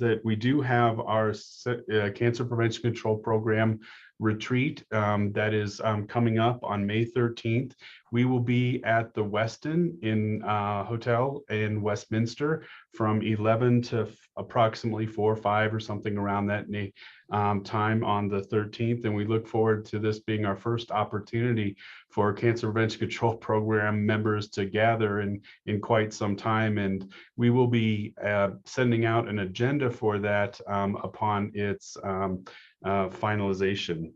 that we do have our Cancer Prevention Control Program retreat that is coming up on May 13th. We will be at the Westin Hotel in Westminster from 11 to approximately 4 or 5 or something around that time on the 13th. And we look forward to this being our first opportunity for Cancer Prevention Control Program members to gather in quite some time. And we will be sending out an agenda for that upon its finalization.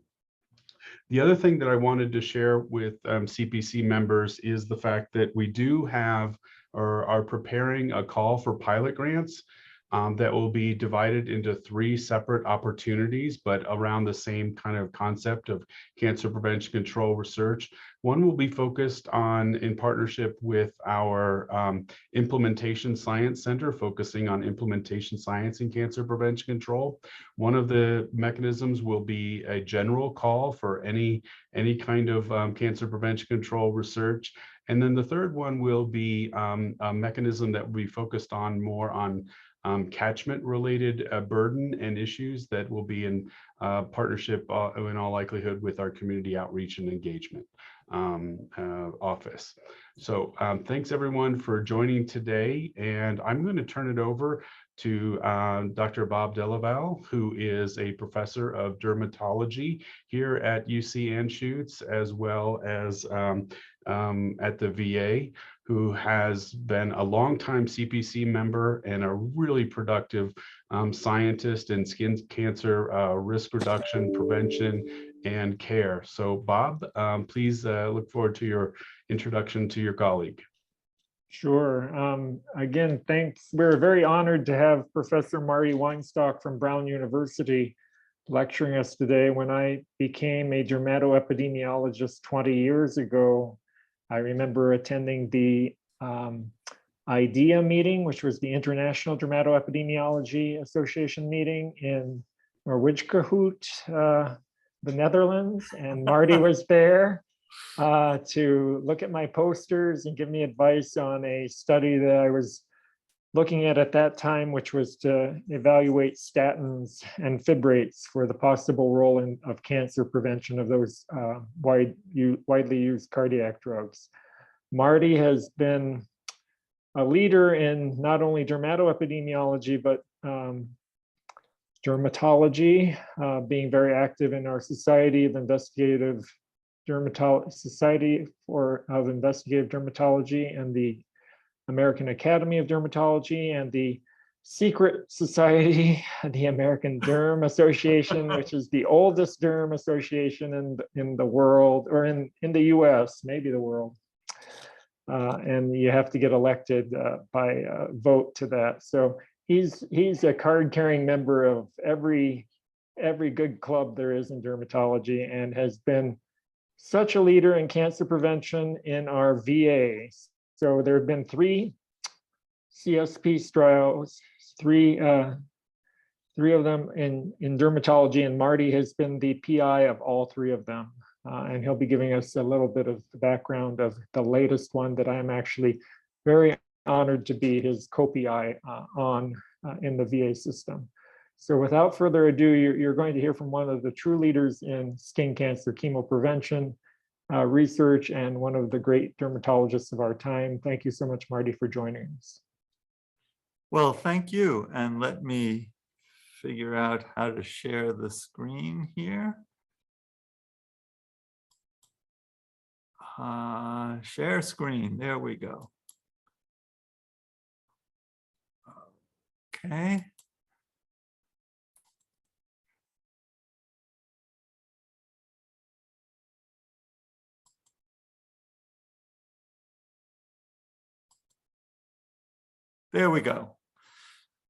The other thing that I wanted to share with CPC members is the fact that we do have or are preparing a call for pilot grants that will be divided into 3 separate opportunities, but around the same kind of concept of cancer prevention control research. One will be focused on, in partnership with our Implementation Science Center, focusing on implementation science in cancer prevention control. One of the mechanisms will be a general call for any kind of cancer prevention control research. And then the third one will be a mechanism that will be focused on more on catchment related burden and issues that will be in partnership in all likelihood with our community outreach and engagement office. So thanks everyone for joining today, and I'm going to turn it over to Dr. Bob Delaval, who is a professor of dermatology here at UC Anschutz, as well as at the VA, who has been a longtime CPC member and a really productive scientist in skin cancer risk reduction, prevention, and care. So Bob, please look forward to your introduction to your colleague. Sure. Again, thanks. We're very honored to have Professor Marty Weinstock from Brown University lecturing us today. When I became a dermatoepidemiologist 20 years ago, I remember attending the IDEA meeting, which was the International Dermatoepidemiology Association meeting in Norwijkehout, the Netherlands, and Marty was there to look at my posters and give me advice on a study that I was looking at that time, which was to evaluate statins and fibrates for the possible role of cancer prevention of those widely used cardiac drugs. Marty has been a leader in not only dermatoepidemiology, but dermatology, being very active in our Society of Investigative Dermatology, of Investigative Dermatology, and the American Academy of Dermatology, and the secret society, the American Derm Association, which is the oldest derm association in the world, or in the US, maybe the world. And you have to get elected by vote to that. So he's a card-carrying member of every good club there is in dermatology, and has been such a leader in cancer prevention in our VA. So there have been 3 CSP trials, three of them in dermatology, and Marty has been the PI of all 3 of them. And he'll be giving us a little bit of the background of the latest one that I am actually very honored to be his co-PI on in the VA system. So without further ado, you're going to hear from one of the true leaders in skin cancer chemoprevention research, and one of the great dermatologists of our time. Thank you so much, Marty, for joining us. Well, thank you. And let me figure out how to share the screen here. Share screen, there we go. Okay. There we go.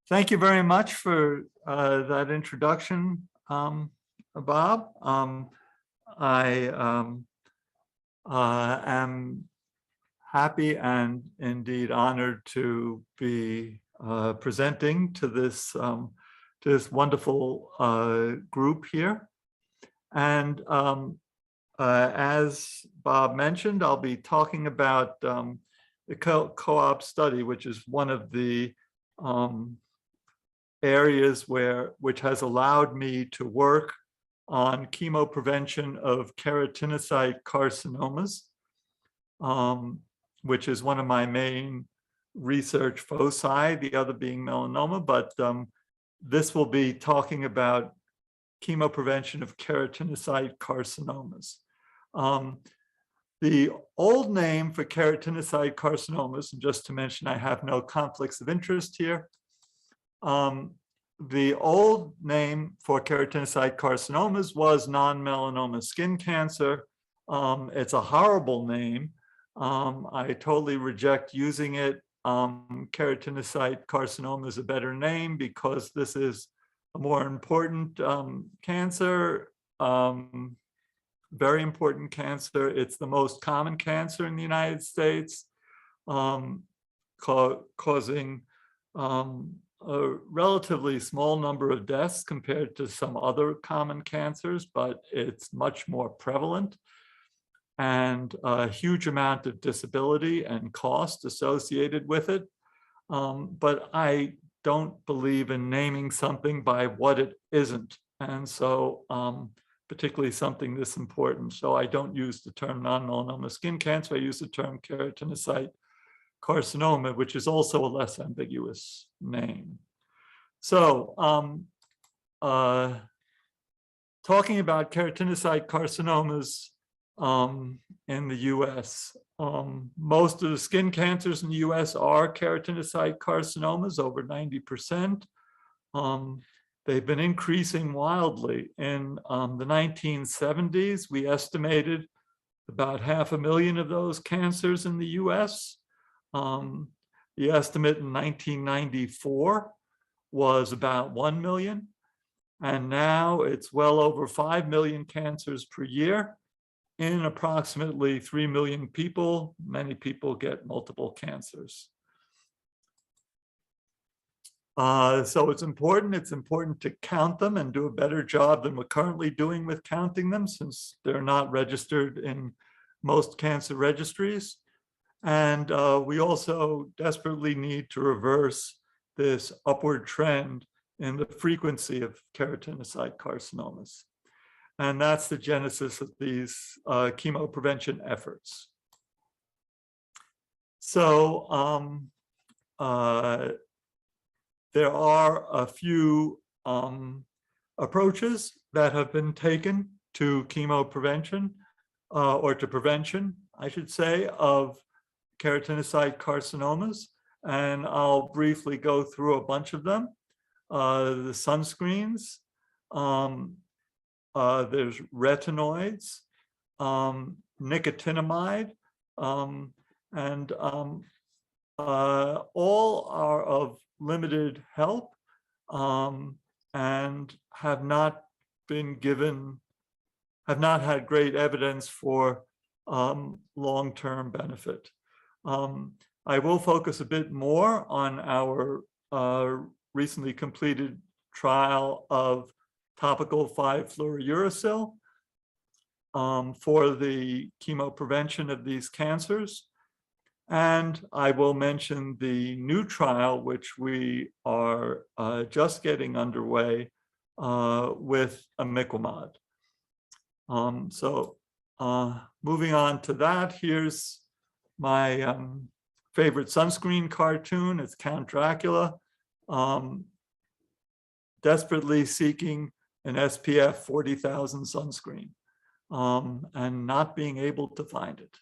Thank you very much for that introduction, Bob. I am happy and indeed honored to be presenting to this wonderful group here. And as Bob mentioned, I'll be talking about the Coop Study, which is one of the areas which has allowed me to work on chemoprevention of keratinocyte carcinomas, which is one of my main research foci, the other being melanoma, but this will be talking about chemoprevention of keratinocyte carcinomas. The old name for keratinocyte carcinomas, and just to mention I have no conflicts of interest here, the old name for keratinocyte carcinomas was non-melanoma skin cancer. It's a horrible name. I totally reject using it. Keratinocyte carcinoma is a better name because this is a more important cancer, very important cancer. It's the most common cancer in the United States, causing a relatively small number of deaths compared to some other common cancers, but it's much more prevalent, and a huge amount of disability and cost associated with it. But I don't believe in naming something by what it isn't. And so particularly something this important. So I don't use the term non-melanoma skin cancer. I use the term keratinocyte carcinoma, which is also a less ambiguous name. So talking about keratinocyte carcinomas in the US, most of the skin cancers in the US are keratinocyte carcinomas, over 90%. They've been increasing wildly. In the 1970s, we estimated about 500,000 of those cancers in the US. The estimate in 1994 was about 1 million, and now it's well over 5 million cancers per year in approximately 3 million people. Many people get multiple cancers. So it's important to count them and do a better job than we're currently doing with counting them, since they're not registered in most cancer registries. And we also desperately need to reverse this upward trend in the frequency of keratinocyte carcinomas. And that's the genesis of these chemoprevention efforts. So there are a few approaches that have been taken to chemoprevention, or to prevention, I should say, of keratinocyte carcinomas. And I'll briefly go through a bunch of them. The sunscreens, there's retinoids, nicotinamide, and all are of limited help and have not had great evidence for long-term benefit. I will focus a bit more on our recently completed trial of topical 5-fluorouracil for the chemoprevention of these cancers. And I will mention the new trial, which we are just getting underway with imiquimod. Moving on to that, here's my favorite sunscreen cartoon. It's Count Dracula, desperately seeking an SPF 40,000 sunscreen and not being able to find it.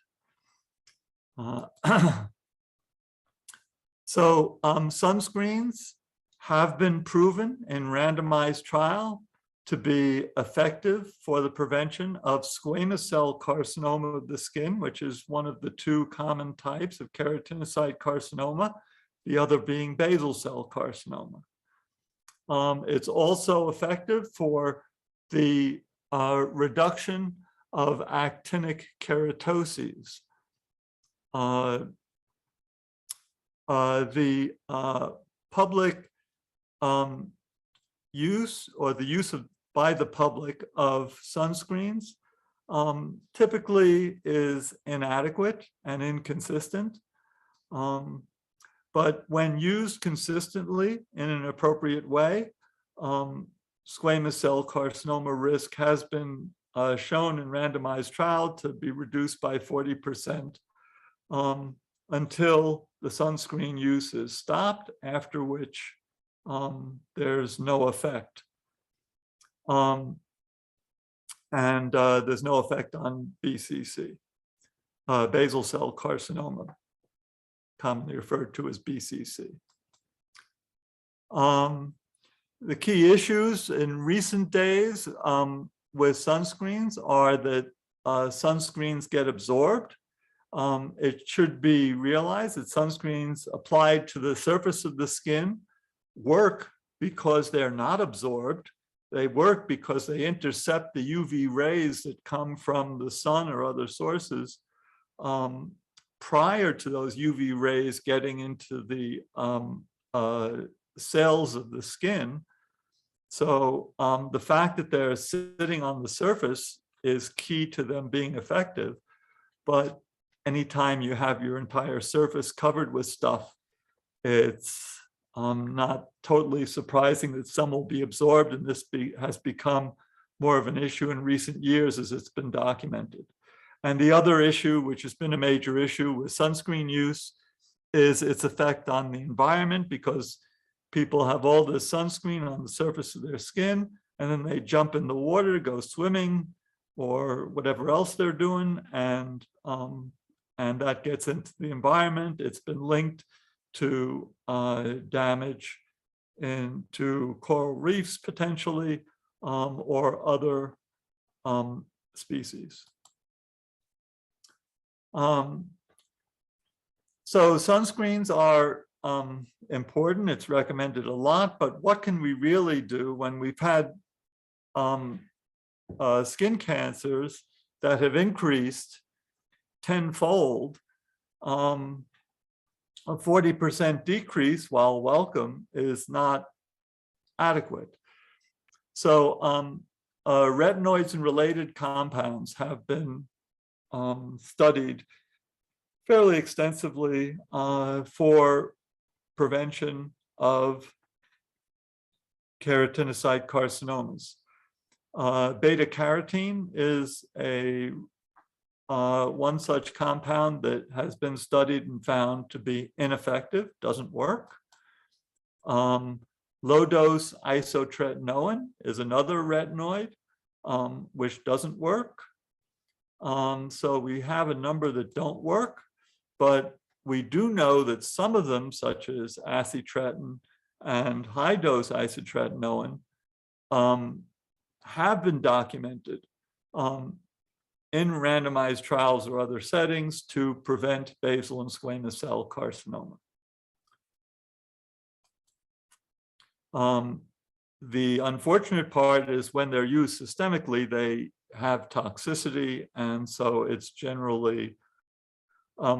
Sunscreens have been proven in randomized trial to be effective for the prevention of squamous cell carcinoma of the skin, which is one of the two common types of keratinocyte carcinoma, the other being basal cell carcinoma. It's also effective for the reduction of actinic keratoses. The public use, or the use by the public of sunscreens typically is inadequate and inconsistent. But when used consistently in an appropriate way, squamous cell carcinoma risk has been shown in randomized trial to be reduced by 40% until the sunscreen use is stopped, after which there's no effect. And there's no effect on BCC, basal cell carcinoma, commonly referred to as BCC. The key issues in recent days with sunscreens are that sunscreens get absorbed. It should be realized that sunscreens applied to the surface of the skin work because they're not absorbed. They work because they intercept the UV rays that come from the sun or other sources prior to those UV rays getting into the cells of the skin. So the fact that they're sitting on the surface is key to them being effective. But anytime you have your entire surface covered with stuff, it's not totally surprising that some will be absorbed, and this has become more of an issue in recent years as it's been documented. And the other issue, which has been a major issue with sunscreen use, is its effect on the environment, because people have all this sunscreen on the surface of their skin, and then they jump in the water to go swimming or whatever else they're doing, and that gets into the environment. It's been linked to damage into coral reefs potentially, or other species. So sunscreens are important. It's recommended a lot, but what can we really do when we've had skin cancers that have increased tenfold? A 40% decrease, while welcome, is not adequate. So retinoids and related compounds have been studied fairly extensively for prevention of keratinocyte carcinomas. Beta carotene is a one such compound that has been studied and found to be ineffective, doesn't work. Low-dose isotretinoin is another retinoid, which doesn't work. So we have a number that don't work, but we do know that some of them, such as acitretin and high-dose isotretinoin, have been documented in randomized trials or other settings to prevent basal and squamous cell carcinoma. The unfortunate part is when they're used systemically, they have toxicity, and so it's generally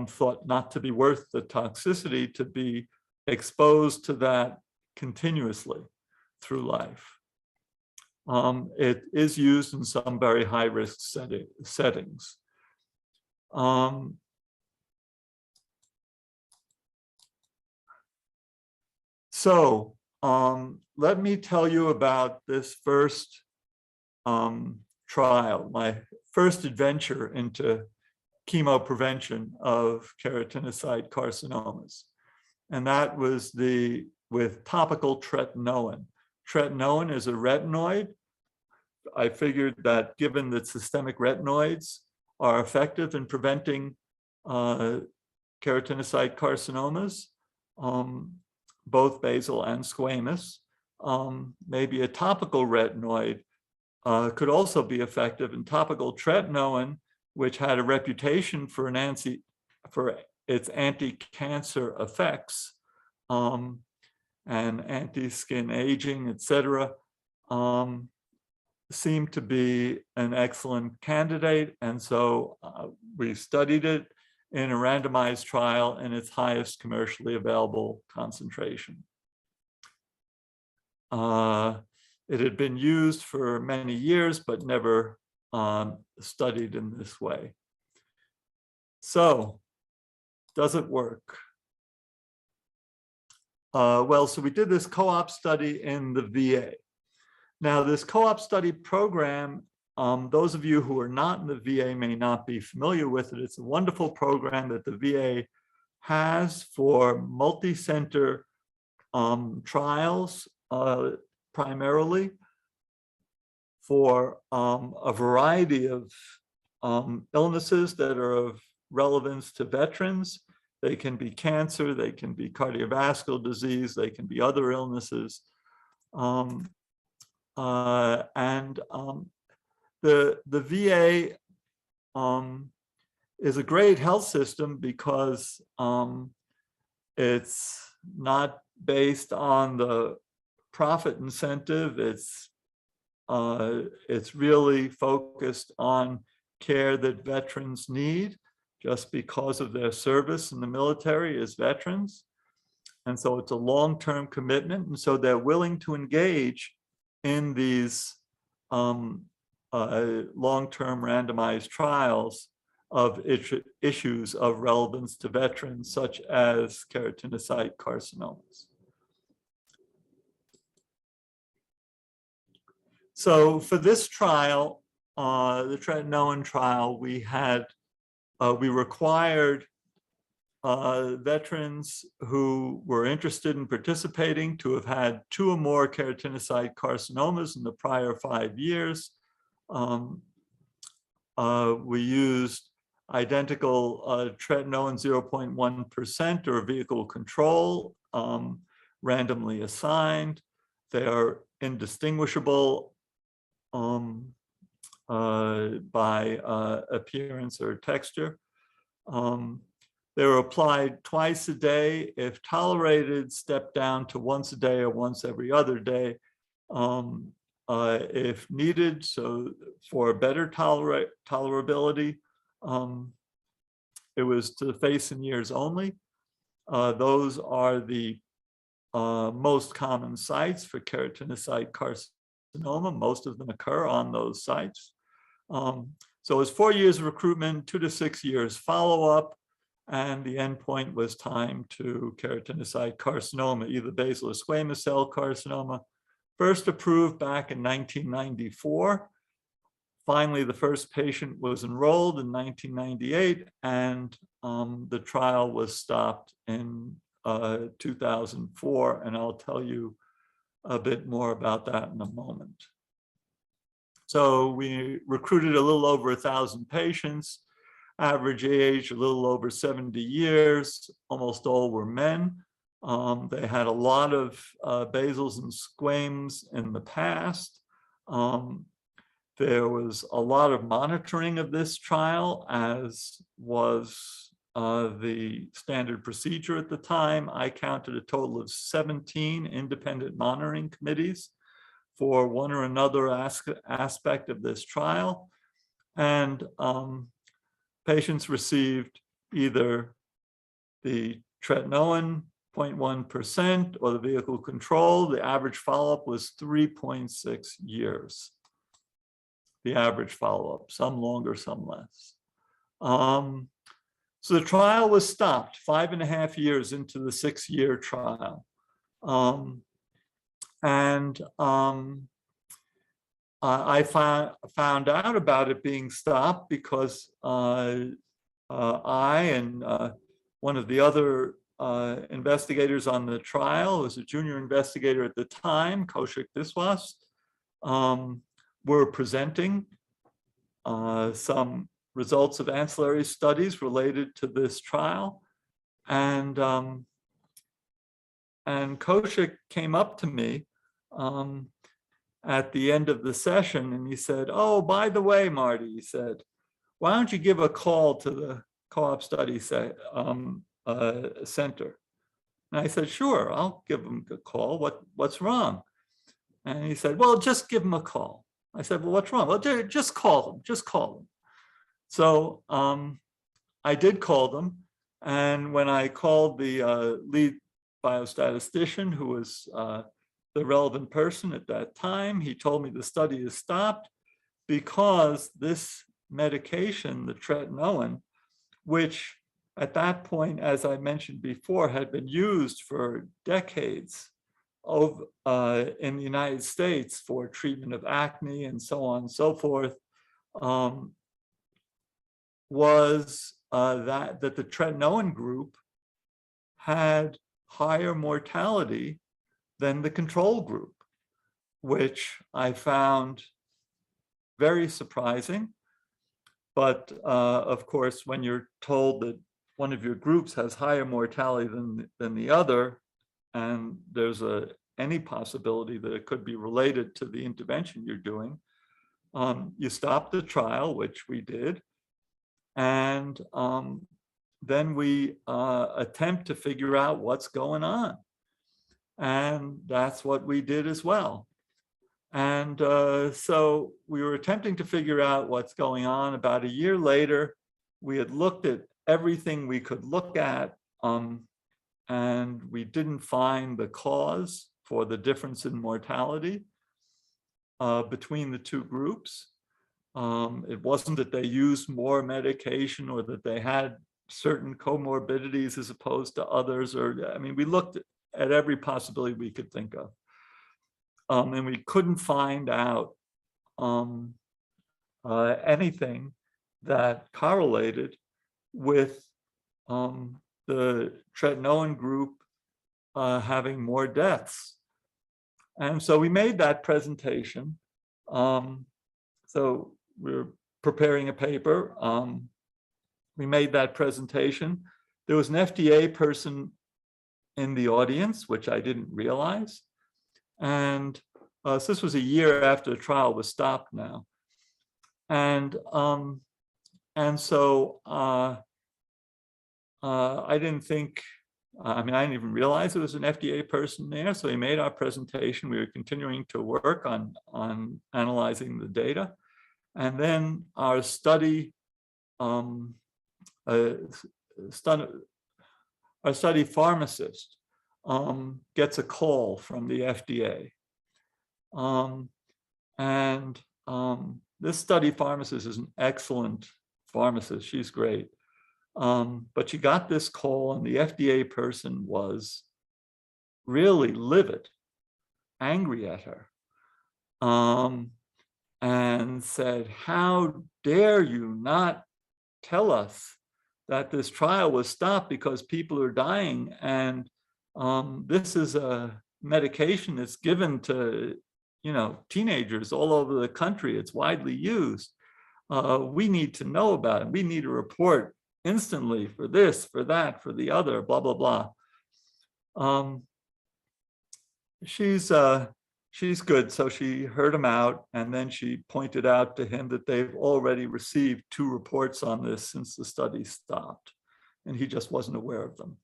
thought not to be worth the toxicity to be exposed to that continuously through life. It is used in some very high-risk settings. Let me tell you about this first trial, my first adventure into chemoprevention of keratinocyte carcinomas. And that was with topical tretinoin. Tretinoin is a retinoid. I figured that given that systemic retinoids are effective in preventing keratinocyte carcinomas, both basal and squamous, maybe a topical retinoid could also be effective. And topical tretinoin, which had a reputation for its anti-cancer effects and anti-skin aging, etc., seemed to be an excellent candidate. And so we studied it in a randomized trial in its highest commercially available concentration. It had been used for many years, but never studied in this way. So, does it work? Well, so we did this co-op study in the VA. Now, this co-op study program, those of you who are not in the VA may not be familiar with it. It's a wonderful program that the VA has for multi-center trials, primarily for a variety of illnesses that are of relevance to veterans. They can be cancer, they can be cardiovascular disease, they can be other illnesses. The VA is a great health system because it's not based on the profit incentive. It's really focused on care that veterans need just because of their service in the military as veterans. And so it's a long-term commitment. And so they're willing to engage in these long-term randomized trials of issues of relevance to veterans, such as keratinocyte carcinomas. So for this trial, the Tretinoin trial, we required veterans who were interested in participating to have had 2 or more keratinocyte carcinomas in the prior 5 years. We used identical tretinoin 0.1% or vehicle control, randomly assigned. They are indistinguishable by appearance or texture. They were applied twice a day. If tolerated, stepped down to once a day or once every other day. If needed, so for better tolerability, it was to the face and ears only. Those are the most common sites for keratinocyte carcinoma. Most of them occur on those sites. So it was 4 years of recruitment, 2 to 6 years follow-up, and the endpoint was time to keratinocyte carcinoma, either basal or squamous cell carcinoma. First approved back in 1994. Finally, the first patient was enrolled in 1998, and the trial was stopped in 2004, and I'll tell you a bit more about that in a moment. So we recruited a little over 1,000 patients, average age a little over 70 years, almost all were men. They had a lot of basals and squames in the past. There was a lot of monitoring of this trial, as was the standard procedure at the time. I counted a total of 17 independent monitoring committees for one or another aspect of this trial. And patients received either the tretinoin 0.1% or the vehicle control. The average follow-up was 3.6 years. The average follow-up, some longer, some less. So the trial was stopped 5.5 years into the 6-year trial. I found out about it being stopped because I and one of the other investigators on the trial, who was a junior investigator at the time, Kaushik Biswas, were presenting some results of ancillary studies related to this trial. And Kaushik came up to me at the end of the session, and he said, "Oh, by the way, Marty," he said, "why don't you give a call to the Co-op Study center?" And I said, "Sure, I'll give him a call. What's wrong?" And he said, "Well, just give him a call." I said, "Well, what's wrong?" "Well, just call him, just call him." So I did call them. And when I called the lead biostatistician, who was the relevant person at that time, he told me the study is stopped because this medication, the tretinoin, which at that point, as I mentioned before, had been used for decades in the United States for treatment of acne and so on and so forth, was that the tretinoin group had higher mortality than the control group, which I found very surprising. But of course, when you're told that one of your groups has higher mortality than the other, and there's any possibility that it could be related to the intervention you're doing, you stop the trial, which we did, and then we attempt to figure out what's going on. And that's what we did as well. And so we were attempting to figure out what's going on. About a year later, we had looked at everything we could look at, and we didn't find the cause for the difference in mortality between the two groups. It wasn't that they used more medication or that they had certain comorbidities as opposed to others, or, I mean, we looked at every possibility we could think of. And we couldn't find out anything that correlated with the tretinoin group having more deaths. And so we made that presentation. So we're preparing a paper. We made that presentation. There was an FDA person in the audience, which I didn't realize. And so this was a year after the trial was stopped now. And so I didn't think, I didn't even realize there was an FDA person there. So we made our presentation. We were continuing to work on analyzing the data. And then our study pharmacist gets a call from the FDA. This study pharmacist is an excellent pharmacist. She's great. But she got this call, and the FDA person was really livid, angry at her, and said, "How dare you not tell us that this trial was stopped because people are dying, and this is a medication that's given to, teenagers all over the country. It's widely used. We need to know about it. We need a report instantly for this, for that, for the other, blah, blah, blah." She's good. So she heard him out, and then she pointed out to him that they've already received 2 reports on this since the study stopped, and he just wasn't aware of them.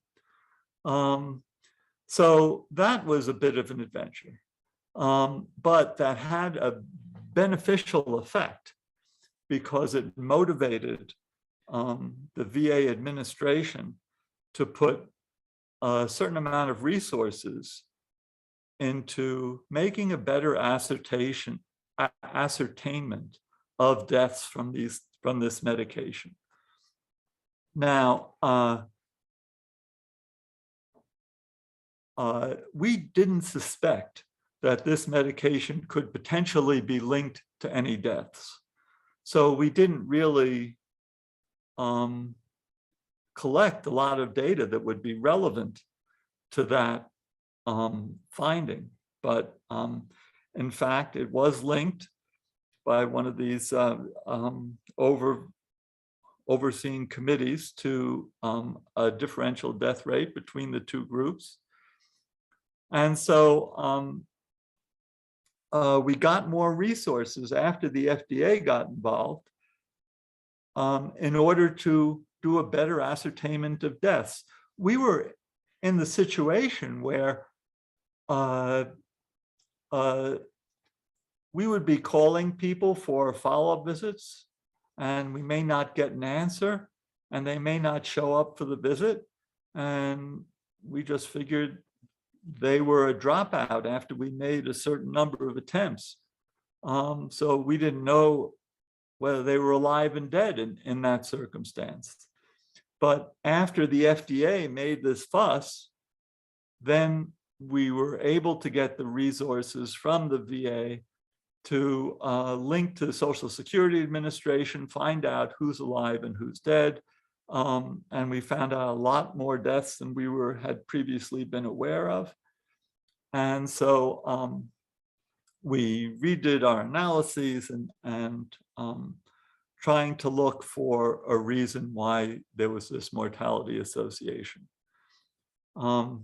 So that was a bit of an adventure, but that had a beneficial effect because it motivated the VA administration to put a certain amount of resources into making a better ascertainment of deaths from this medication. Now, we didn't suspect that this medication could potentially be linked to any deaths. So we didn't really collect a lot of data that would be relevant to that finding. But in fact, it was linked by one of these overseeing committees to a differential death rate between the 2 groups. And so we got more resources after the FDA got involved in order to do a better ascertainment of deaths. We were in the situation where we would be calling people for follow-up visits, and we may not get an answer, and they may not show up for the visit. And we just figured they were a dropout after we made a certain number of attempts. So we didn't know whether they were alive and dead in that circumstance. But after the FDA made this fuss, then we were able to get the resources from the VA to link to the Social Security Administration, find out who's alive and who's dead. And we found out a lot more deaths than we had previously been aware of. And so we redid our analyses and trying to look for a reason why there was this mortality association. And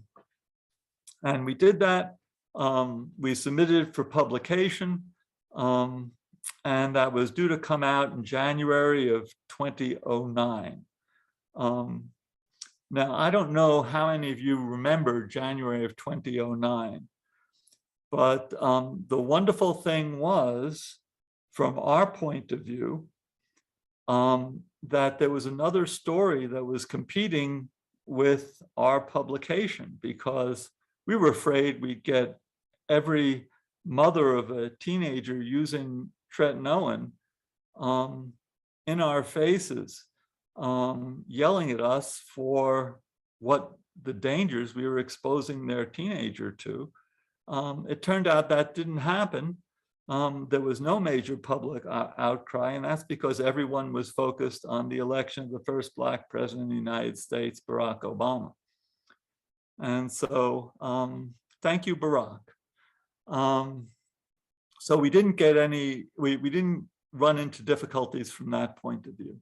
we did that. We submitted for publication, and that was due to come out in January of 2009. Now, I don't know how many of you remember January of 2009, but the wonderful thing was, from our point of view, that there was another story that was competing with our publication, because we were afraid we'd get every mother of a teenager using tretinoin in our faces, yelling at us for what the dangers we were exposing their teenager to. It turned out that didn't happen. There was no major public outcry, and that's because everyone was focused on the election of the first Black president of the United States, Barack Obama. And so thank you, Barack. So we didn't get any, we didn't run into difficulties from that point of view.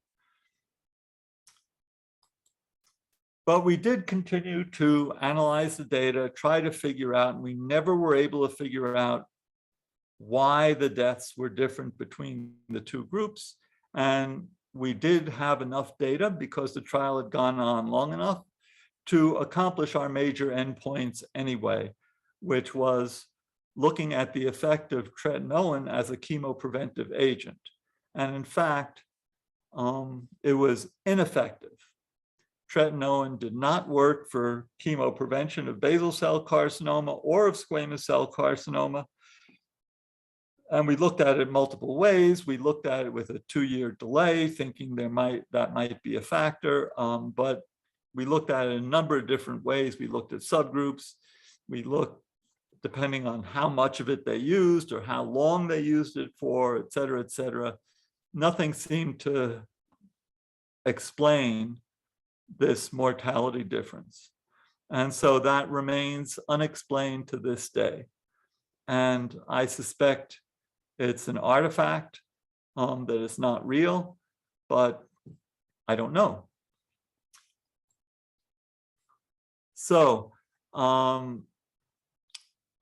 But we did continue to analyze the data, try to figure out, and we never were able to figure out why the deaths were different between the two groups. And we did have enough data, because the trial had gone on long enough, to accomplish our major endpoints anyway, which was looking at the effect of tretinoin as a chemopreventive agent. And in fact, it was ineffective. Tretinoin did not work for chemoprevention of basal cell carcinoma or of squamous cell carcinoma. And we looked at it multiple ways. We looked at it with a 2-year delay, thinking that might be a factor, but we looked at it in a number of different ways. We looked at subgroups. We looked, depending on how much of it they used or how long they used it for, et cetera, et cetera. Nothing seemed to explain this mortality difference. And so that remains unexplained to this day. And I suspect it's an artifact, that is not real, but I don't know. So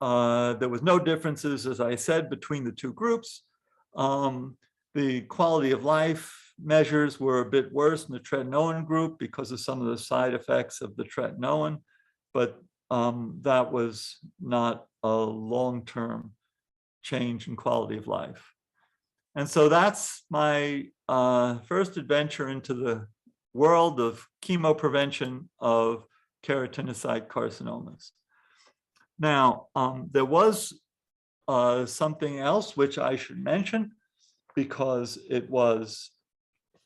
there was no differences, as I said, between the two groups. The quality of life measures were a bit worse in the tretinoin group because of some of the side effects of the tretinoin, but that was not a long-term change in quality of life. And so that's my first adventure into the world of chemoprevention of keratinocyte carcinomas. Now, there was something else which I should mention, because it was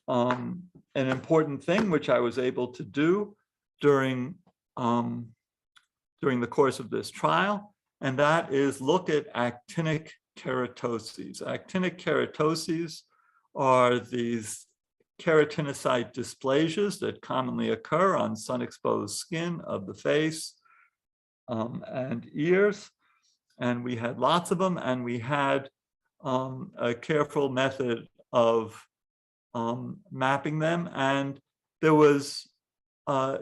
an important thing which I was able to do during the course of this trial, and that is look at actinic keratoses. Actinic keratoses are these keratinocyte dysplasias that commonly occur on sun-exposed skin of the face and ears. And we had lots of them, and we had a careful method of mapping them. And there was,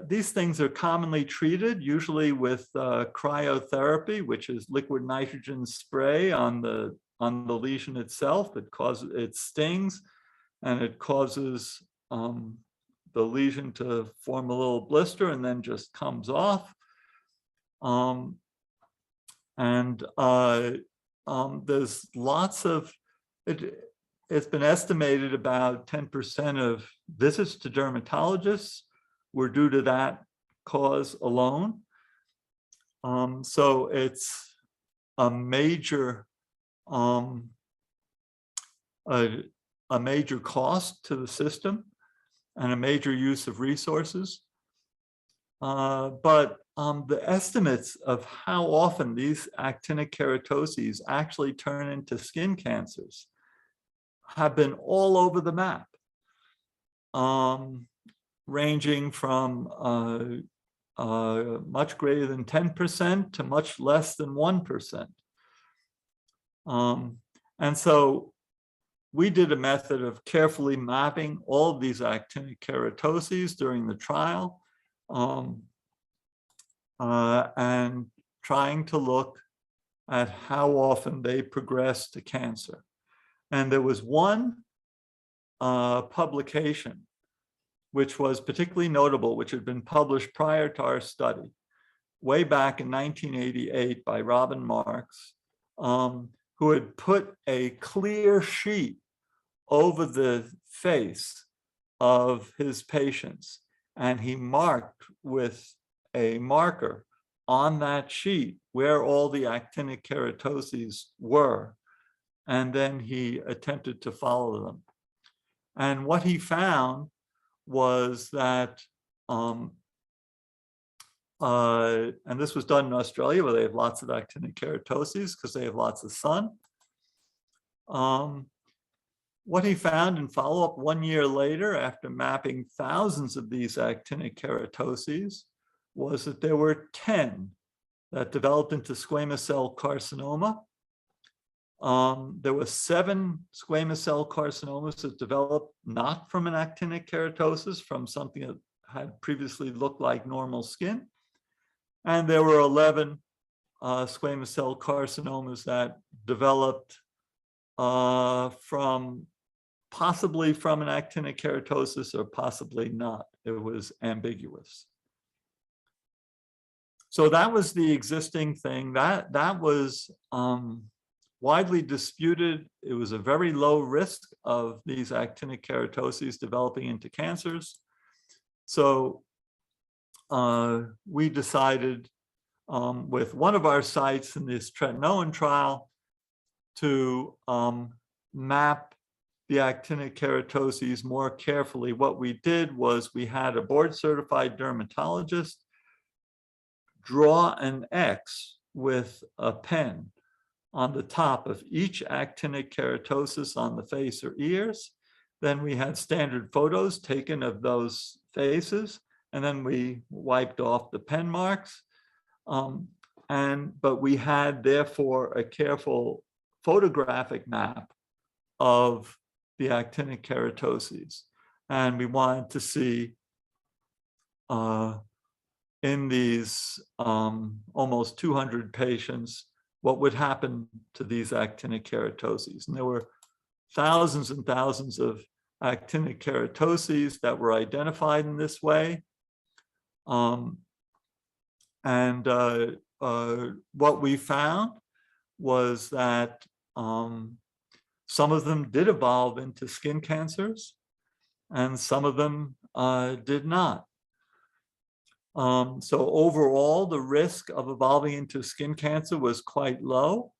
these things are commonly treated, usually with cryotherapy, which is liquid nitrogen spray on the lesion itself. It stings, and it causes the lesion to form a little blister and then just comes off. There's lots of, it's been estimated about 10% of visits to dermatologists were due to that cause alone. So it's a major cost to the system. and a major use of resources. But the estimates of how often these actinic keratoses actually turn into skin cancers have been all over the map, ranging from much greater than 10% to much less than 1%. And so we did a method of carefully mapping all of these actinic keratoses during the trial, and trying to look at how often they progress to cancer. And there was one publication which was particularly notable, which had been published prior to our study, way back in 1988 by Robin Marks, who had put a clear sheet over the face of his patients. And he marked with a marker on that sheet where all the actinic keratoses were. And then he attempted to follow them. And what he found was that, and this was done in Australia where they have lots of actinic keratoses because they have lots of sun. What he found in follow-up 1 year later, after mapping thousands of these actinic keratoses, was that there were 10 that developed into squamous cell carcinoma. There were 7 squamous cell carcinomas that developed not from an actinic keratosis, from something that had previously looked like normal skin. And there were 11 squamous cell carcinomas that developed possibly from an actinic keratosis or possibly not. It was ambiguous. So that was the existing thing. That was widely disputed. It was a very low risk of these actinic keratoses developing into cancers. So we decided with one of our sites in this Tretinoin trial to map the actinic keratoses more carefully. What we did was we had a board-certified dermatologist draw an X with a pen on the top of each actinic keratosis on the face or ears. Then we had standard photos taken of those faces, and then we wiped off the pen marks. But we had, therefore, a careful photographic map of the actinic keratoses. And we wanted to see in these almost 200 patients, what would happen to these actinic keratoses. And there were thousands and thousands of actinic keratoses that were identified in this way. What we found was that some of them did evolve into skin cancers, and some of them did not. So overall, the risk of evolving into skin cancer was quite low.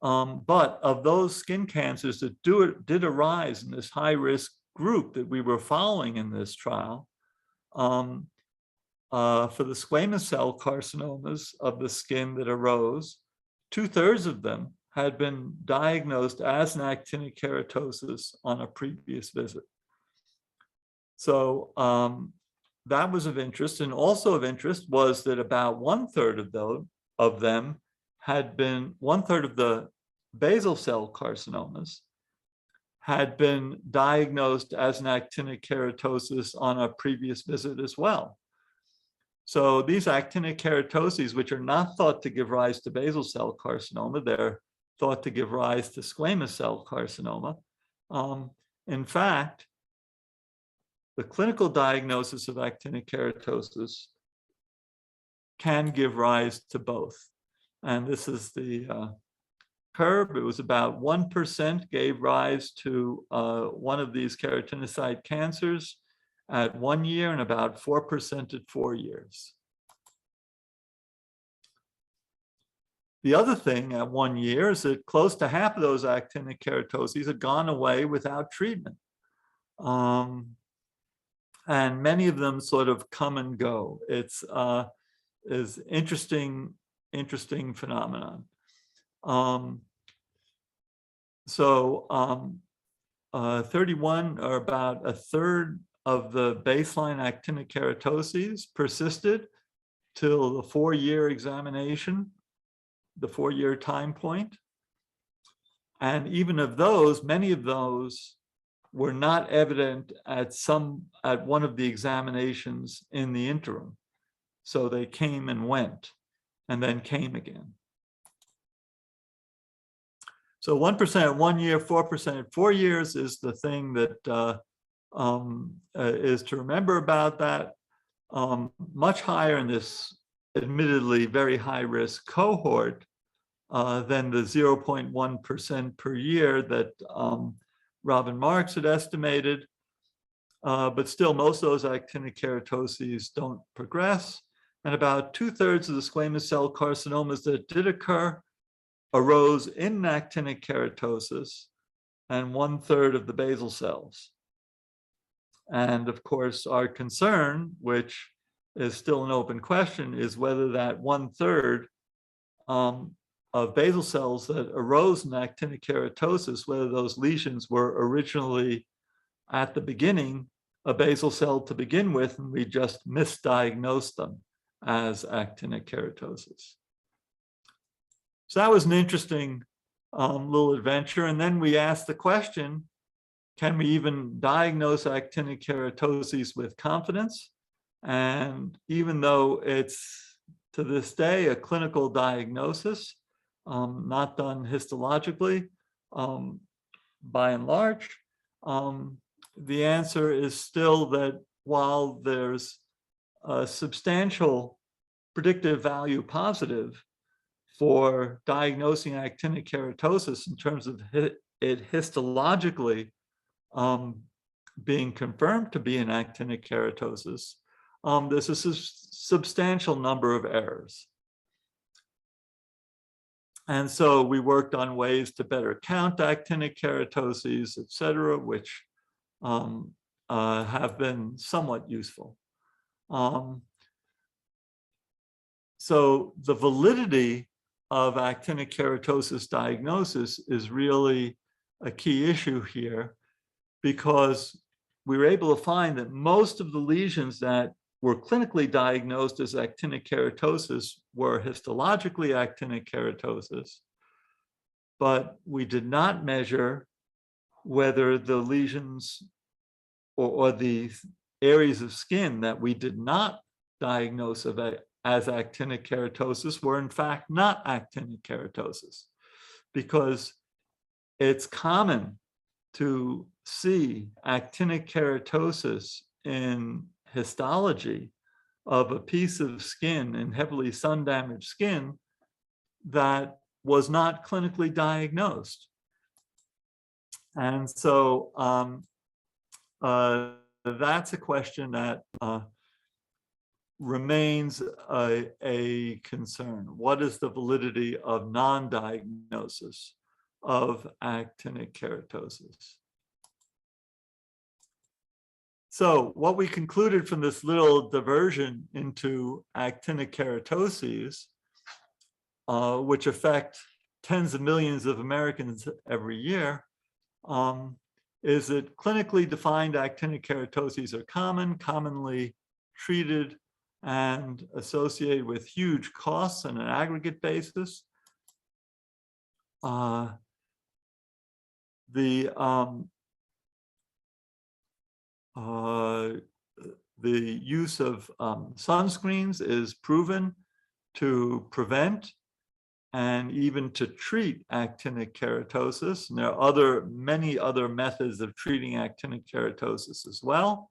But of those skin cancers that did arise in this high-risk group that we were following in this trial, for the squamous cell carcinomas of the skin that arose, 2/3 of them had been diagnosed as an actinic keratosis on a previous visit. So that was of interest, and also of interest was that about 1/3 of them had been, 1/3 of the basal cell carcinomas had been diagnosed as an actinic keratosis on a previous visit as well. So these actinic keratoses, which are not thought to give rise to basal cell carcinoma, they're thought to give rise to squamous cell carcinoma. In fact, the clinical diagnosis of actinic keratosis can give rise to both. And this is the curve. It was about 1% gave rise to one of these keratinocyte cancers at 1 year and about 4% at 4 years. The other thing at 1 year is that close to half of those actinic keratoses had gone away without treatment. and many of them sort of come and go. It's is interesting phenomenon. 31, or about a third of the baseline actinic keratoses, persisted till the 4-year examination, the 4-year time point. And even of those, many of those were not evident at one of the examinations in the interim. So they came and went, and then came again. So 1% at 1 year, 4% at 4 years is the thing that is to remember about that. Much higher in this admittedly very high risk cohort than the 0.1% per year that Robin Marks had estimated. But still, most of those actinic keratoses don't progress. And about 2/3 of the squamous cell carcinomas that did occur arose in actinic keratosis, and 1/3 of the basal cells. And of course, our concern, which is still an open question, is whether that 1/3 of basal cells that arose in actinic keratosis, whether those lesions were originally at the beginning a basal cell to begin with, and we just misdiagnosed them as actinic keratosis. So that was an interesting little adventure. And then we asked the question, can we even diagnose actinic keratoses with confidence? And even though it's to this day a clinical diagnosis, not done histologically by and large, the answer is still that while there's a substantial predictive value positive for diagnosing actinic keratosis in terms of it histologically being confirmed to be an actinic keratosis, there's a substantial number of errors. And so we worked on ways to better count actinic keratoses, et cetera, which have been somewhat useful. So the validity of actinic keratosis diagnosis is really a key issue here, because we were able to find that most of the lesions that were clinically diagnosed as actinic keratosis were histologically actinic keratosis, but we did not measure whether the lesions or the areas of skin that we did not diagnose as actinic keratosis were in fact not actinic keratosis, because it's common to see actinic keratosis in histology of a piece of skin, in heavily sun-damaged skin, that was not clinically diagnosed. And so that's a question that remains a concern. What is the validity of non-diagnosis of actinic keratosis? So what we concluded from this little diversion into actinic keratoses, which affect tens of millions of Americans every year, is that clinically defined actinic keratoses are commonly treated and associated with huge costs on an aggregate basis. The use of sunscreens is proven to prevent and even to treat actinic keratosis. And there are many other methods of treating actinic keratosis as well.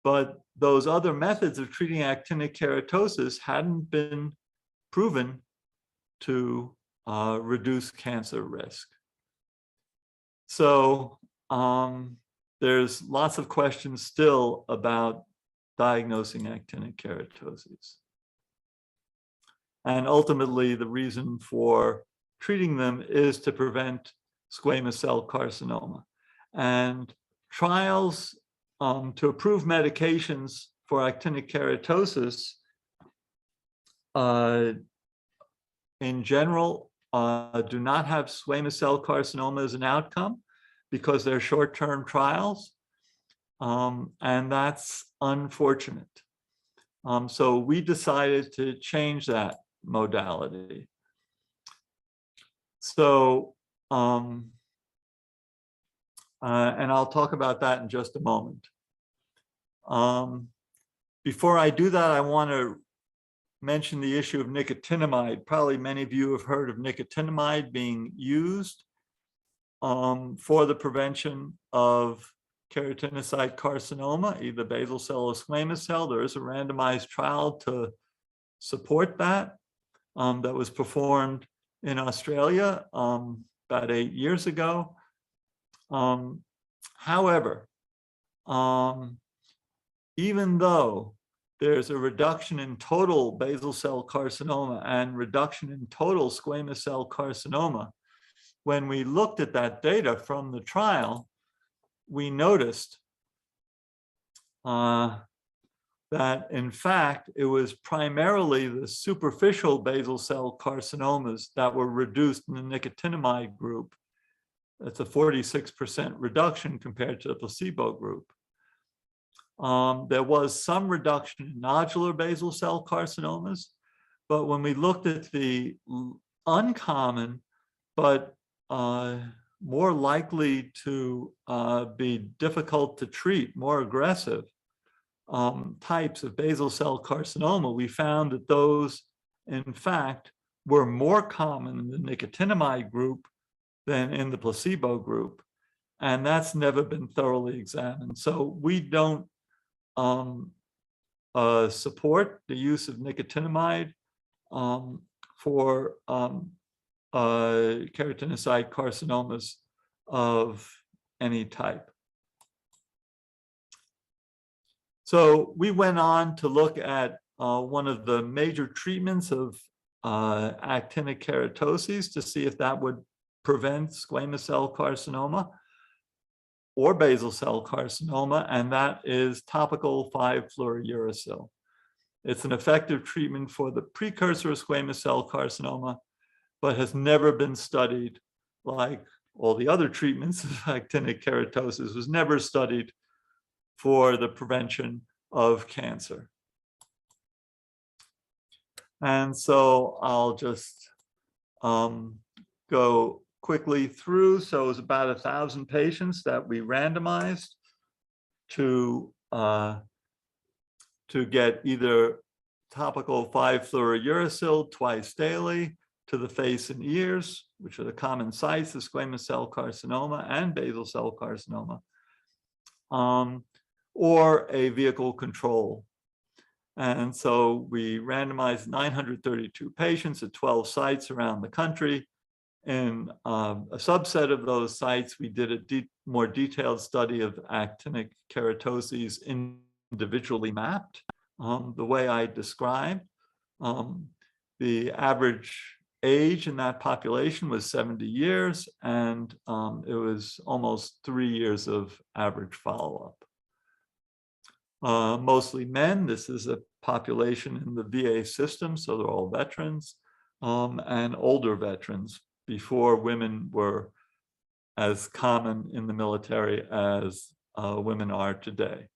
But those other methods of treating actinic keratosis hadn't been proven to reduce cancer risk. So there's lots of questions still about diagnosing actinic keratoses. And ultimately, the reason for treating them is to prevent squamous cell carcinoma. And trials to approve medications for actinic keratosis, in general, do not have squamous cell carcinoma as an outcome because they're short-term trials, and that's unfortunate. So we decided to change that modality. So, and I'll talk about that in just a moment. Before I do that, I want to mention the issue of nicotinamide. Probably many of you have heard of nicotinamide being used for the prevention of keratinocyte carcinoma, either basal cell or squamous cell. There is a randomized trial to support that that was performed in Australia about 8 years ago. However, even though there's a reduction in total basal cell carcinoma and reduction in total squamous cell carcinoma, when we looked at that data from the trial, we noticed that in fact, it was primarily the superficial basal cell carcinomas that were reduced in the nicotinamide group. That's a 46% reduction compared to the placebo group. There was some reduction in nodular basal cell carcinomas, but when we looked at the uncommon, but more likely to be difficult to treat, more aggressive types of basal cell carcinoma, we found that those, in fact, were more common in the nicotinamide group than in the placebo group. And that's never been thoroughly examined. So we don't support the use of nicotinamide for keratinocyte carcinomas of any type. So we went on to look at one of the major treatments of actinic keratoses to see if that would prevent squamous cell carcinoma or basal cell carcinoma, and that is topical 5-fluorouracil. It's an effective treatment for the precursor of squamous cell carcinoma, but has never been studied like all the other treatments of actinic keratosis, was never studied for the prevention of cancer. And so I'll just go quickly through. So it was about 1,000 patients that we randomized to get either topical 5-fluorouracil twice daily to the face and ears, which are the common sites of squamous cell carcinoma and basal cell carcinoma, or a vehicle control. And so we randomized 932 patients at 12 sites around the country. In a subset of those sites, we did a more detailed study of actinic keratoses individually mapped, the way I described. The average age in that population was 70 years, and it was almost 3 years of average follow-up. Mostly men. This is a population in the VA system, so they're all veterans, and older veterans, before women were as common in the military as women are today.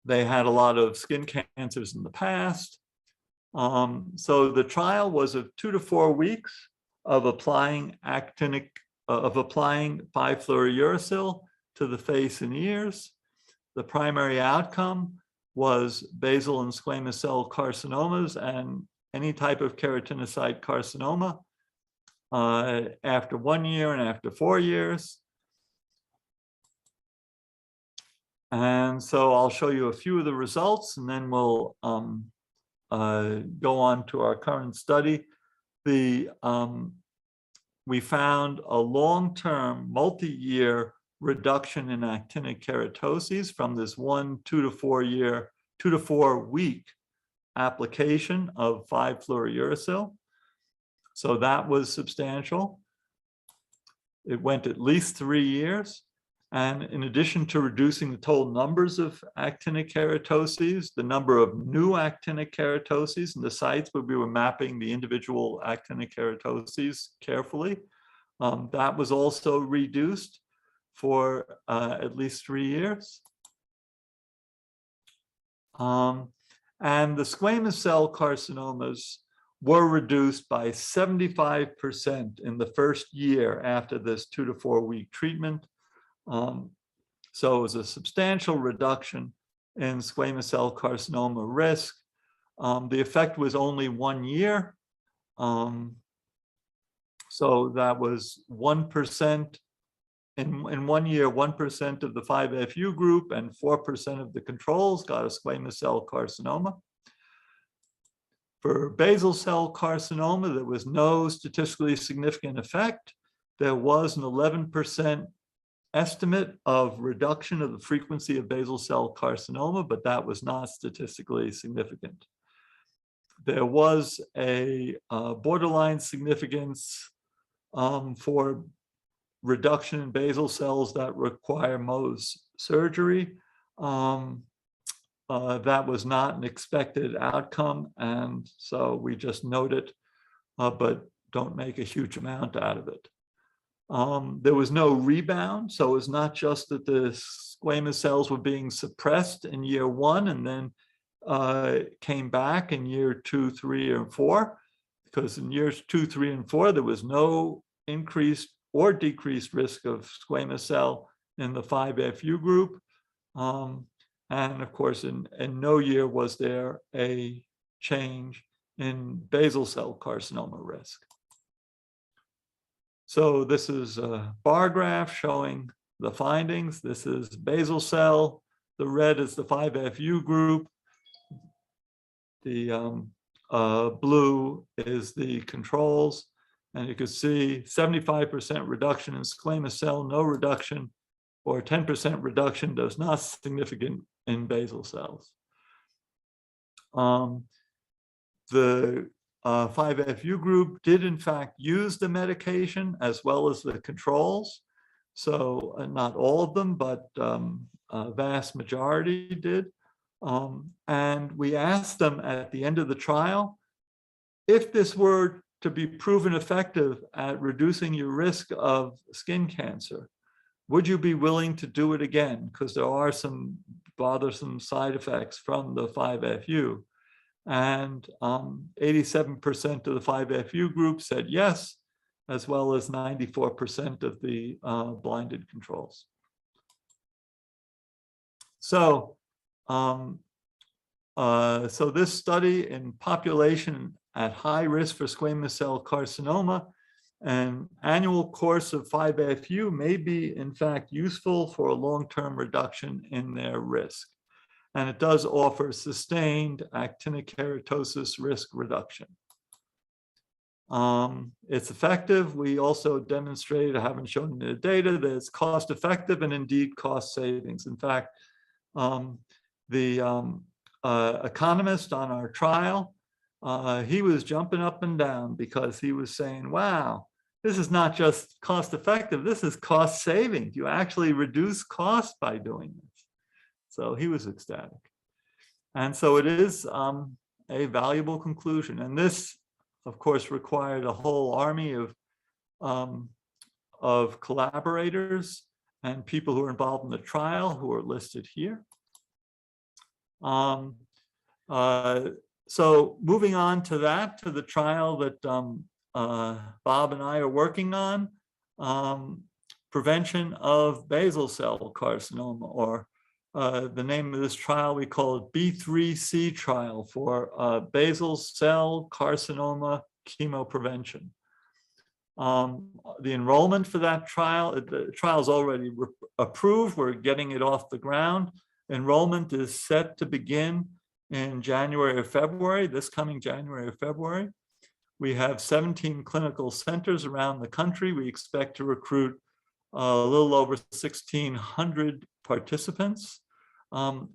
They had a lot of skin cancers in the past. So the trial was of 2 to 4 weeks of applying 5-fluorouracil to the face and ears. The primary outcome was basal and squamous cell carcinomas and any type of keratinocyte carcinoma after 1 year and after 4 years. And so I'll show you a few of the results, and then we'll go on to our current study. We found a long-term, multi-year reduction in actinic keratoses from this 2 to 4 week application of 5-fluorouracil. So that was substantial. It went at least 3 years. And in addition to reducing the total numbers of actinic keratoses, the number of new actinic keratoses in the sites where we were mapping the individual actinic keratoses carefully, that was also reduced for at least 3 years. And the squamous cell carcinomas were reduced by 75% in the first year after this 2 to 4 week treatment. So it was a substantial reduction in squamous cell carcinoma risk. The effect was only 1 year. So that was 1%. In 1 year, 1% of the 5FU group and 4% of the controls got a squamous cell carcinoma. For basal cell carcinoma, there was no statistically significant effect. There was an 11% estimate of reduction of the frequency of basal cell carcinoma, but that was not statistically significant. There was a borderline significance for reduction in basal cells that require Mohs surgery. That was not an expected outcome, and so we just note it, but don't make a huge amount out of it. There was no rebound, so it's not just that the squamous cells were being suppressed in year 1 and then came back in year 2, 3, and 4, because in years 2, 3, and 4, there was no increased or decreased risk of squamous cell in the 5FU group. And of course, in no year was there a change in basal cell carcinoma risk. So this is a bar graph showing the findings. This is basal cell. The red is the 5FU group. The blue is the controls. And you can see 75% reduction in squamous cell, no reduction, or 10% reduction does not significant in basal cells. The 5FU group did in fact use the medication as well as the controls. So not all of them, but a vast majority did. And we asked them at the end of the trial, if this were to be proven effective at reducing your risk of skin cancer, would you be willing to do it again? Because there are some bothersome side effects from the 5FU. And 87% of the 5FU group said yes, as well as 94% of the blinded controls. So, so this study in population at high risk for squamous cell carcinoma, an annual course of 5FU may be in fact useful for a long-term reduction in their risk. And it does offer sustained actinic keratosis risk reduction. It's effective. We also demonstrated, I haven't shown the data, that it's cost effective and indeed cost savings. In fact, the economist on our trial, he was jumping up and down because he was saying, wow, this is not just cost effective, this is cost saving. You actually reduce cost by doing this. So he was ecstatic. And so it is a valuable conclusion. And this, of course, required a whole army of collaborators and people who are involved in the trial who are listed here. So moving on to that, to the trial that Bob and I are working on, prevention of basal cell carcinoma, or the name of this trial, we call it B3C Trial, for basal cell carcinoma chemoprevention. The enrollment for that trial, the trial is already approved. We're getting it off the ground. Enrollment is set to begin in January or February, this coming January or February. We have 17 clinical centers around the country. We expect to recruit a little over 1,600 participants.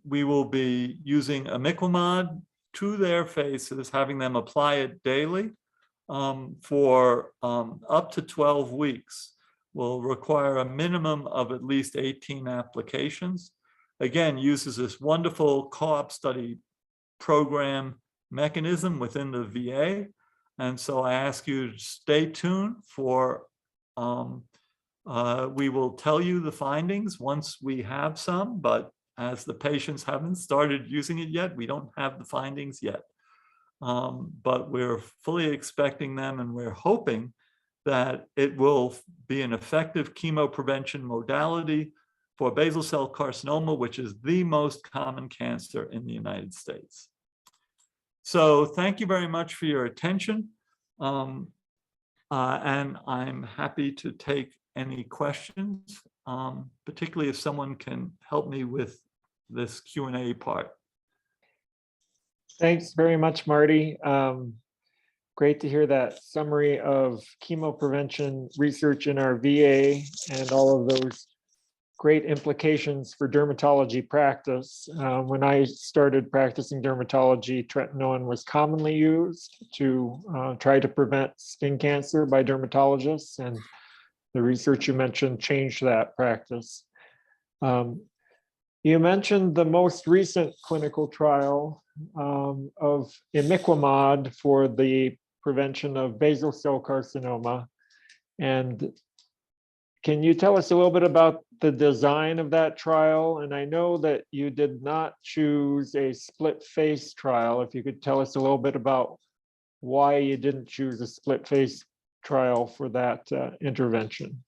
We will be using imiquimod to their faces, having them apply it daily for up to 12 weeks. will require a minimum of at least 18 applications. Again, uses this wonderful co-op study program mechanism within the VA. And so I ask you to stay tuned for, we will tell you the findings once we have some, but as the patients haven't started using it yet, we don't have the findings yet. But we're fully expecting them, and we're hoping that it will be an effective chemoprevention modality for basal cell carcinoma, which is the most common cancer in the United States. So thank you very much for your attention. And I'm happy to take any questions, particularly if someone can help me with this Q&A part. Thanks very much, Marty. Great to hear that summary of chemoprevention research in our VA and all of those great implications for dermatology practice. When I started practicing dermatology, tretinoin was commonly used to try to prevent skin cancer by dermatologists, and the research you mentioned changed that practice. You mentioned the most recent clinical trial of imiquimod for the prevention of basal cell carcinoma. And can you tell us a little bit about the design of that trial? And I know that you did not choose a split face trial. If you could tell us a little bit about why you didn't choose a split face trial for that intervention.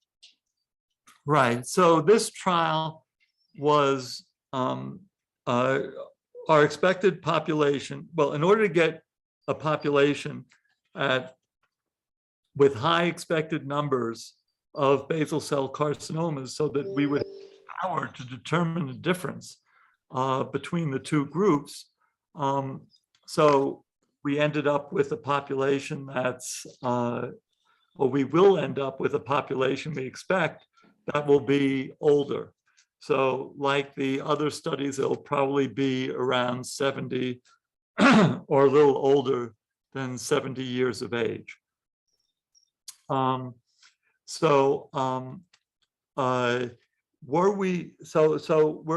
Right. So this trial was our expected population. Well, in order to get a population with high expected numbers of basal cell carcinomas, so that we would have power to determine the difference between the two groups. So we ended up with a population that's, or we will end up with a population we expect that will be older. So like the other studies, it'll probably be around 70 or a little older than 70 years of age. So we're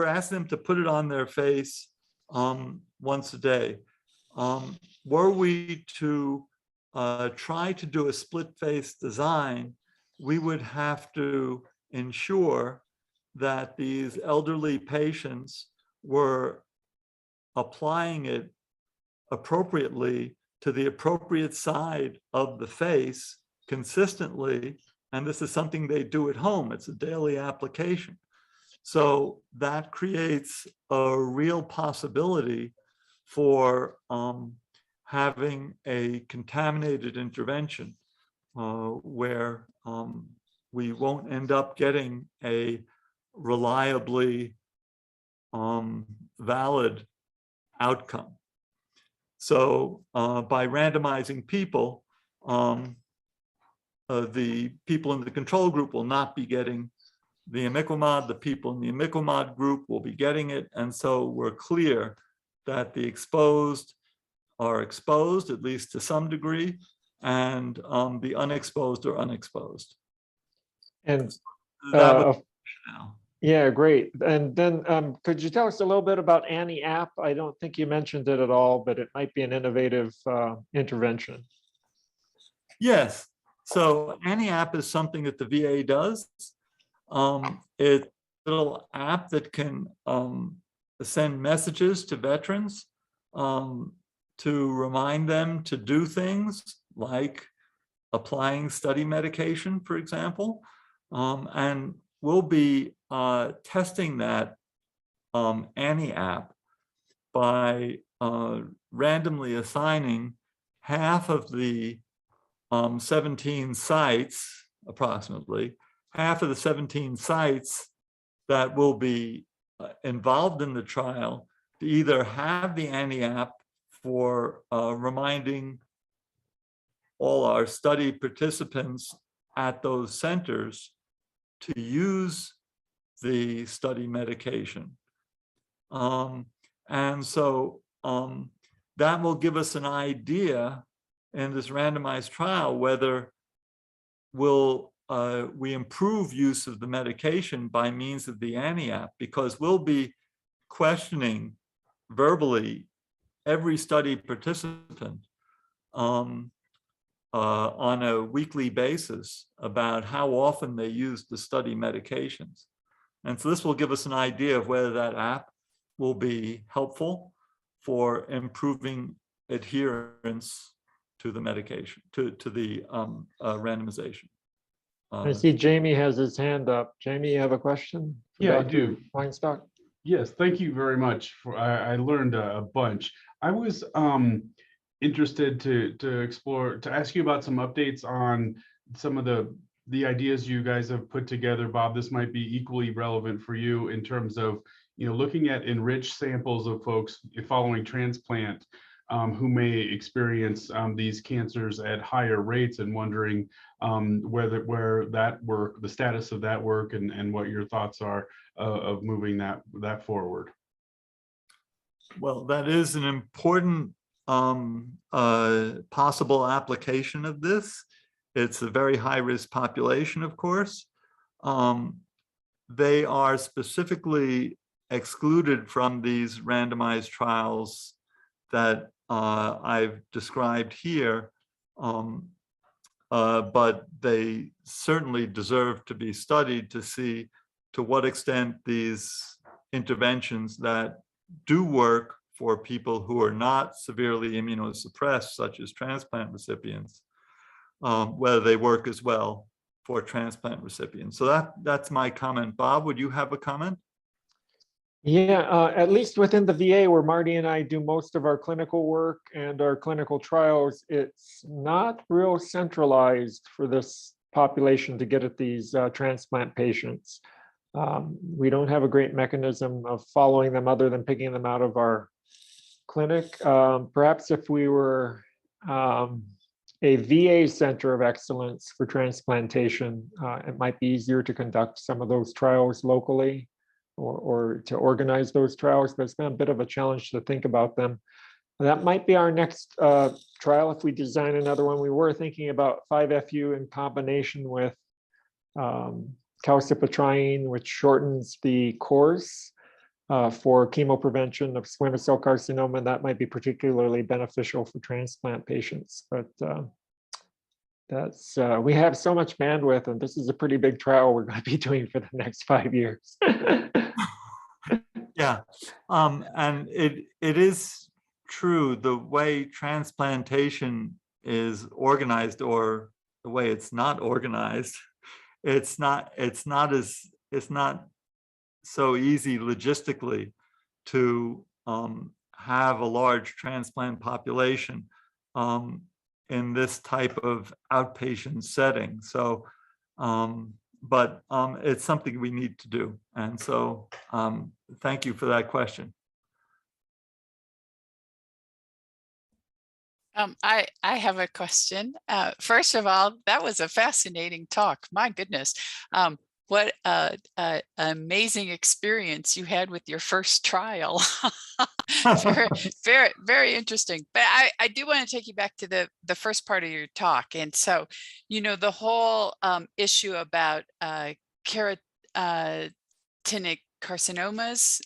asking them to put it on their face once a day. Were we to try to do a split face design, we would have to ensure that these elderly patients were applying it appropriately to the appropriate side of the face consistently. And this is something they do at home. It's a daily application. So that creates a real possibility for having a contaminated intervention where we won't end up getting a reliably valid outcome. So by randomizing people, the people in the control group will not be getting the imiquimod, the people in the imiquimod group will be getting it. And so we're clear that the exposed are exposed, at least to some degree, and the unexposed are unexposed. And now. yeah, great. And then could you tell us a little bit about Annie app? I don't think you mentioned it at all, but it might be an innovative intervention. Yes. So Annie app is something that the VA does. It's a little app that can send messages to veterans to remind them to do things like applying study medication, for example. And we'll be testing that Annie app by randomly assigning half of the 17 sites, approximately, half of the 17 sites that will be involved in the trial to either have the Annie app for reminding all our study participants at those centers to use the study medication. And so that will give us an idea in this randomized trial whether we'll we improve use of the medication by means of the anti-app, because we'll be questioning verbally every study participant on a weekly basis about how often they use the study medications. And so this will give us an idea of whether that app will be helpful for improving adherence to the medication, to the randomization. I see Jamie has his hand up. Jamie, you have a question? for Yeah, I Dr. do. Weinstock? Yes, thank you very much. I learned a bunch. I was interested to explore, to ask you about some updates on some of the ideas you guys have put together. Bob, this might be equally relevant for you in terms of, looking at enriched samples of folks following transplant who may experience these cancers at higher rates, and wondering where that work, the status of that work, and what your thoughts are of moving that forward. Well, that is an important possible application of this. It's a very high-risk population, of course. They are specifically excluded from these randomized trials that I've described here, but they certainly deserve to be studied to see to what extent these interventions that do work for people who are not severely immunosuppressed, such as transplant recipients, whether they work as well for transplant recipients. So that's my comment. Bob, would you have a comment? Yeah, at least within the VA where Marty and I do most of our clinical work and our clinical trials, it's not real centralized for this population to get at these transplant patients. We don't have a great mechanism of following them other than picking them out of our clinic. Perhaps if we were a VA center of excellence for transplantation, it might be easier to conduct some of those trials locally, or to organize those trials, but it's been a bit of a challenge to think about them. That might be our next trial if we design another one. We were thinking about 5-FU in combination with calcipotriene, which shortens the course for chemoprevention of squamous cell carcinoma. That might be particularly beneficial for transplant patients. But that's we have so much bandwidth, and this is a pretty big trial we're going to be doing for the next 5 years. Yeah, and it is true, the way transplantation is organized, or the way it's not organized, it's not so easy logistically to have a large transplant population in this type of outpatient setting. So, but it's something we need to do. And so thank you for that question. I have a question. First of all, that was a fascinating talk. My goodness. What an amazing experience you had with your first trial. very, very interesting. But I do want to take you back to the first part of your talk. And so, the whole issue about keratinic carcinomas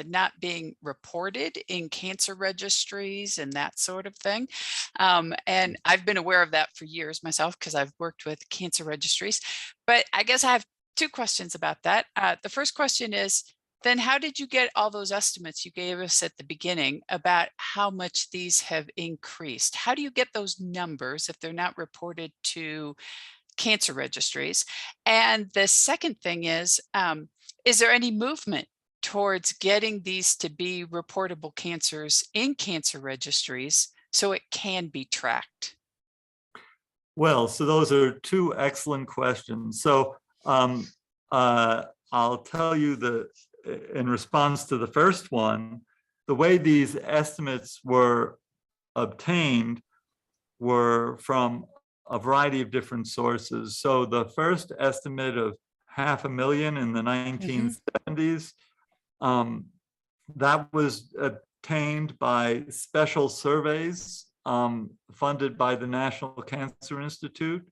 not being reported in cancer registries and that sort of thing. And I've been aware of that for years myself because I've worked with cancer registries. But I guess I have two questions about that. The first question is, then how did you get all those estimates you gave us at the beginning about how much these have increased? How do you get those numbers if they're not reported to cancer registries? And the second thing is there any movement towards getting these to be reportable cancers in cancer registries so it can be tracked? Well, so those are two excellent questions. So I'll tell you in response to the first one, the way these estimates were obtained were from a variety of different sources. So the first estimate of 500,000 in the 1970s, that was obtained by special surveys funded by the National Cancer Institute.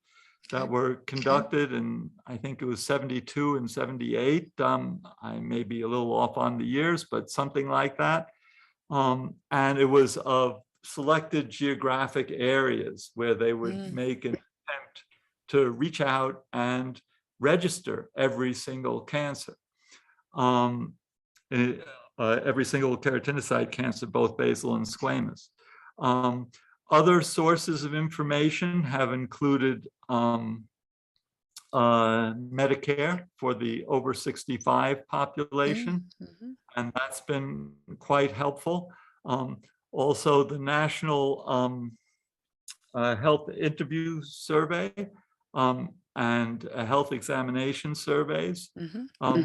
that were conducted, and I think it was 72 and 78. I may be a little off on the years, but something like that. And it was of selected geographic areas where they would make an attempt to reach out and register every single cancer, every single keratinocyte cancer, both basal and squamous. Other sources of information have included Medicare for the over 65 population, and that's been quite helpful. Also, the National Health Interview Survey and health examination surveys.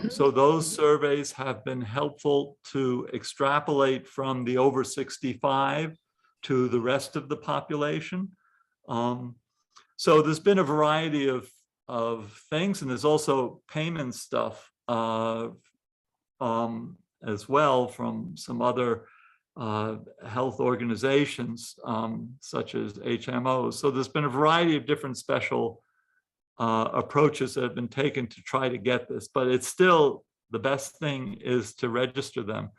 So those surveys have been helpful to extrapolate from the over 65 to the rest of the population. So there's been a variety of things, and there's also payment stuff as well from some other health organizations such as HMOs. So there's been a variety of different special approaches that have been taken to try to get this, but it's still the best thing is to register them.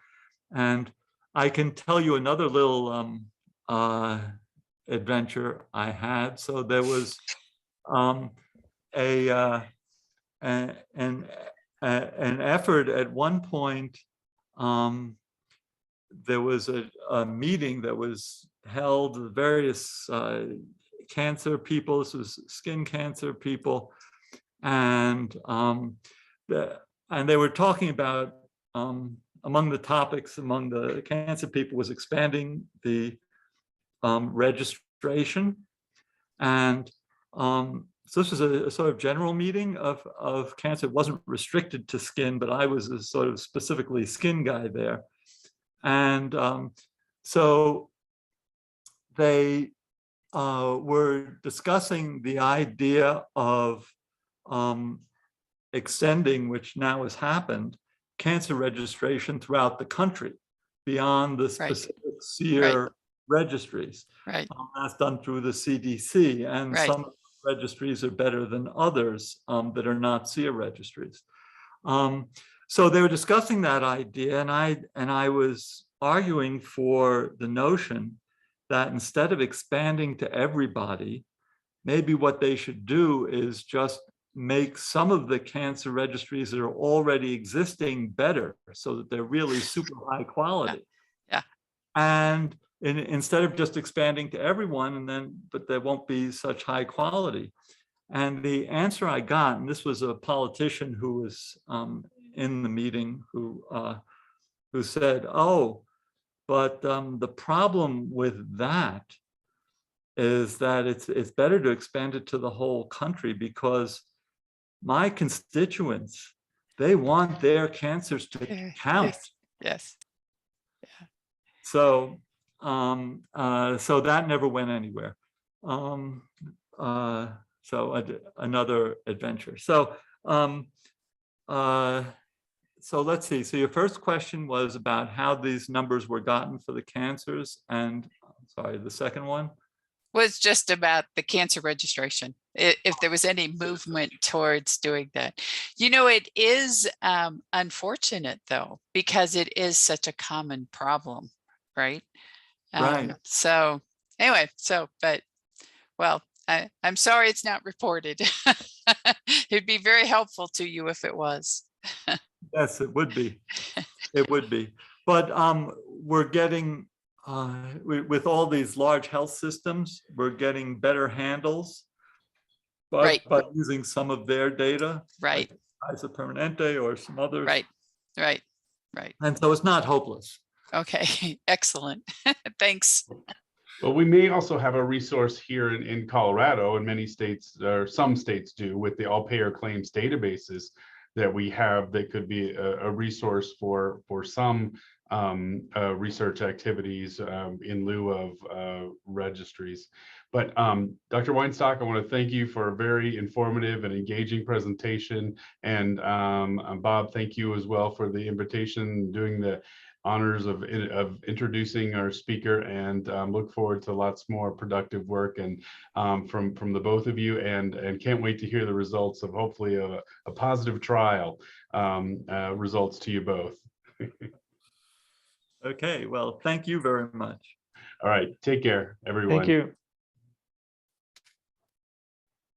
And I can tell you another little adventure I had. So there was an effort at one point. There was a meeting that was held with various cancer people. This was skin cancer people, and they were talking about among the topics among the cancer people was expanding the registration, and so this was a sort of general meeting of cancer. It wasn't restricted to skin, but I was a sort of specifically skin guy there. And so they were discussing the idea of extending, which now has happened, cancer registration throughout the country beyond the specific SEER registries. That's done through the CDC, and some registries are better than others that are not SEER registries. So they were discussing that idea, and I was arguing for the notion that instead of expanding to everybody, maybe what they should do is just make some of the cancer registries that are already existing better, so that they're really super high quality. And instead of just expanding to everyone, but there won't be such high quality. And the answer I got, and this was a politician who was in the meeting who said, "Oh, but the problem with that is that it's better to expand it to the whole country, because my constituents, they want their cancers to count." So so that never went anywhere. So another adventure. So so let's see. So your first question was about how these numbers were gotten for the cancers, and sorry, the second one was just about the cancer registration, if there was any movement towards doing that. You know, it is unfortunate though, because it is such a common problem, right? So anyway, but well, I'm sorry it's not reported. It'd be very helpful to you if it was. Yes, it would be. It would be. But we're getting, with all these large health systems, we're getting beher handles by using some of their data. Like Kaiser Permanente or some others. Right. And so it's not hopeless. Okay, excellent. Thanks. Well, we may also have a resource here in Colorado, and many states, or some states do, with the all payer claims databases that we have, that could be a resource for some research activities in lieu of registries. But Dr. Weinstock, I want to thank you for a very informative and engaging presentation. And Bob, thank you as well for the invitation, doing the honors of introducing our speaker, and look forward to lots more productive work and from the both of you, and can't wait to hear the results of hopefully a positive trial results to you both. Okay, well, thank you very much. All right, take care, everyone. Thank you.